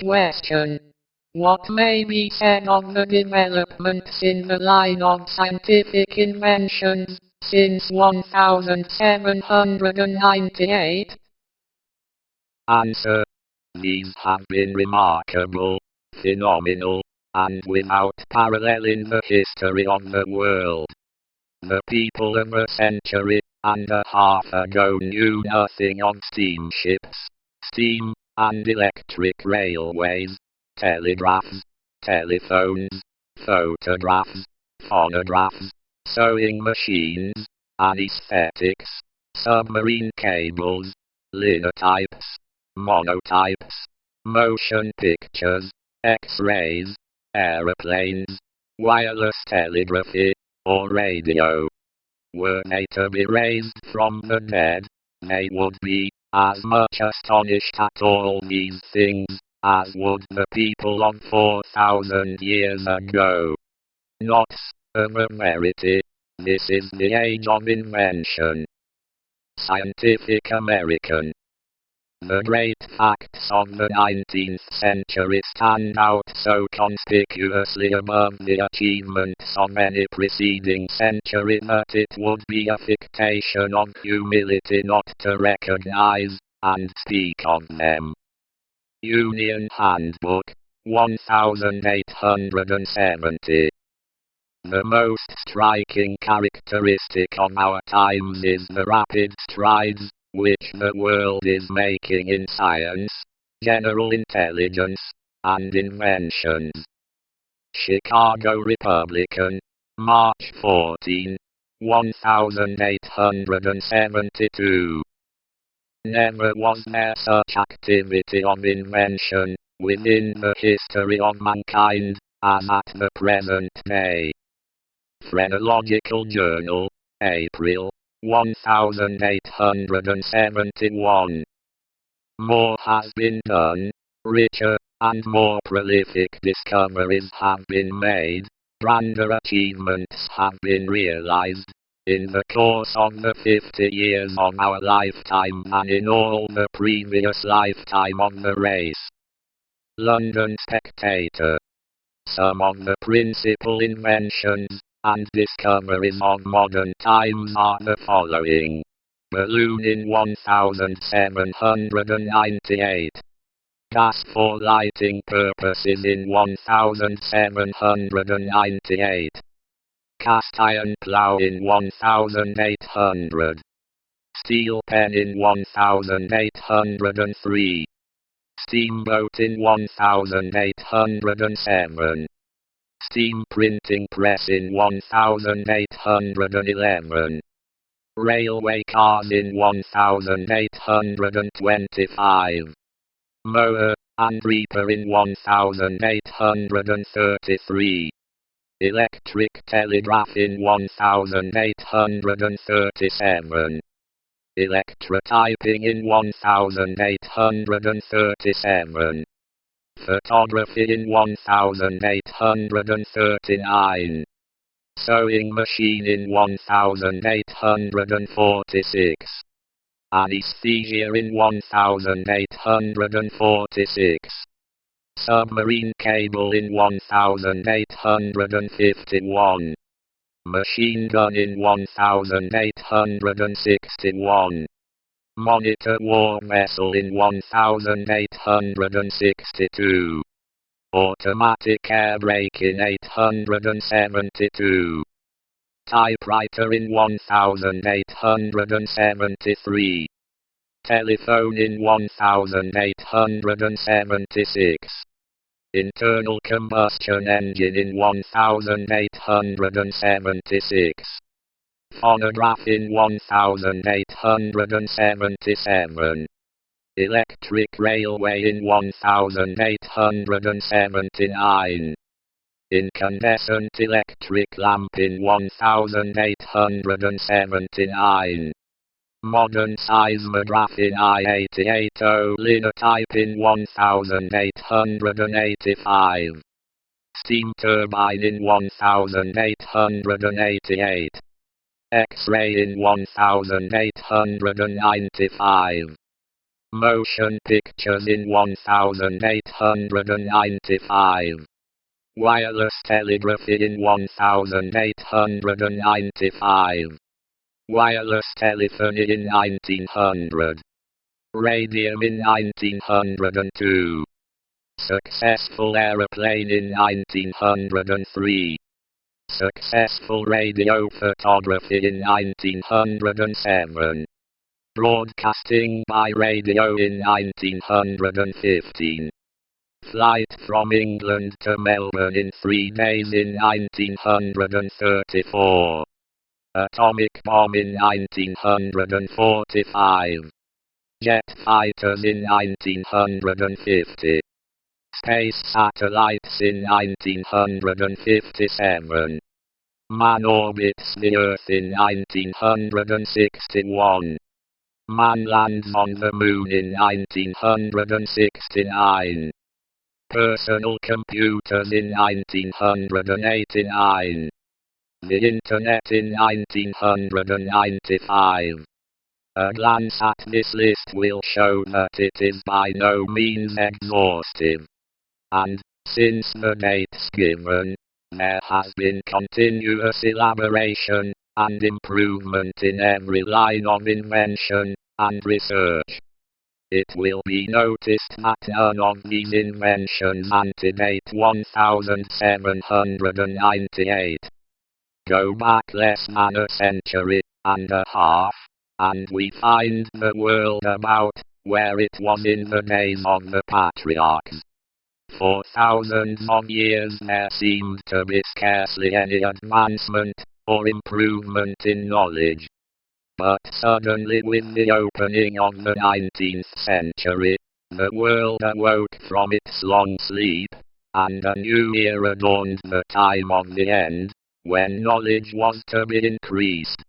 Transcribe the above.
question. What may be said of the developments in the line of scientific inventions since 1798? Answer. These have been remarkable, phenomenal, and without parallel in the history of the world. The people of a century and a half ago knew nothing of steamships, steam, and electric railways, telegraphs, telephones, photographs, phonographs, sewing machines, anaesthetics, submarine cables, linotypes, monotypes, motion pictures, X-rays, aeroplanes, wireless telegraphy, or radio. Were they to be raised from the dead, they would be as much astonished at all these things as would the people of 4,000 years ago. Notes of a verity. This is the age of invention. Scientific American. The great facts of the 19th century stand out so conspicuously above the achievements of any preceding century that it would be affectation of humility not to recognize and speak of them. UnionHandbook, 1870. The most striking characteristic of our times is the rapid strides which the world is making in science, general intelligence, and inventions. Chicago Republican, March 14, 1872. Never was there such activity of invention within the history of mankind as at the present day. Phrenological Journal, April, 1871. More has been done, richer and more prolific discoveries have been made, grander achievements have been realized, in the course of the 50 years of our lifetime than in all the previous lifetime of the race. London Spectator. Some of the principal inventions and discoveries of modern times are the following. Balloon in 1798. Gas for lighting purposes in 1798. Cast iron plough in 1800. Steel pen in 1803. Steamboat in 1807. Steam printing press in 1811. Railway cars in 1825. Mower and reaper in 1833. Electric telegraph in 1837. Electrotyping in 1837. Photography in 1839. Sewing machine in 1846. Anesthesia in 1846. Submarine cable in 1851. Machine gun in 1861. Monitor war vessel in 1862. Automatic air brake in 872. Typewriter in 1873. Telephone in 1876. Internal combustion engine in 1876. Phonograph in 1877. Electric railway in 1879. Incandescent electric lamp in 1879. Modern seismograph in I-88. Linotype in 1885. Steam turbine in 1888. X-ray in 1895. Motion pictures in 1895. Wireless telegraphy in 1895. Wireless telephony in 1900. Radium in 1902. Successful aeroplane in 1903. Successful radio photography in 1907. Broadcasting by radio in 1915. Flight from England to Melbourne in 3 days in 1934. Atomic bomb in 1945. Jet fighters in 1950. Space satellites in 1957. Man orbits the Earth in 1961. Man lands on the Moon in 1969. Personal computers in 1989. The Internet in 1995. A glance at this list will show that it is by no means exhaustive. And, since the dates given, there has been continuous elaboration and improvement in every line of invention and research. It will be noticed that none of these inventions antedate 1798. Go back less than a century and a half, and we find the world about where it was in the days of the patriarchs. For thousands of years there seemed to be scarcely any advancement or improvement in knowledge. But suddenly, with the opening of the 19th century, the world awoke from its long sleep, and a new era dawned, the time of the end, when knowledge was to be increased.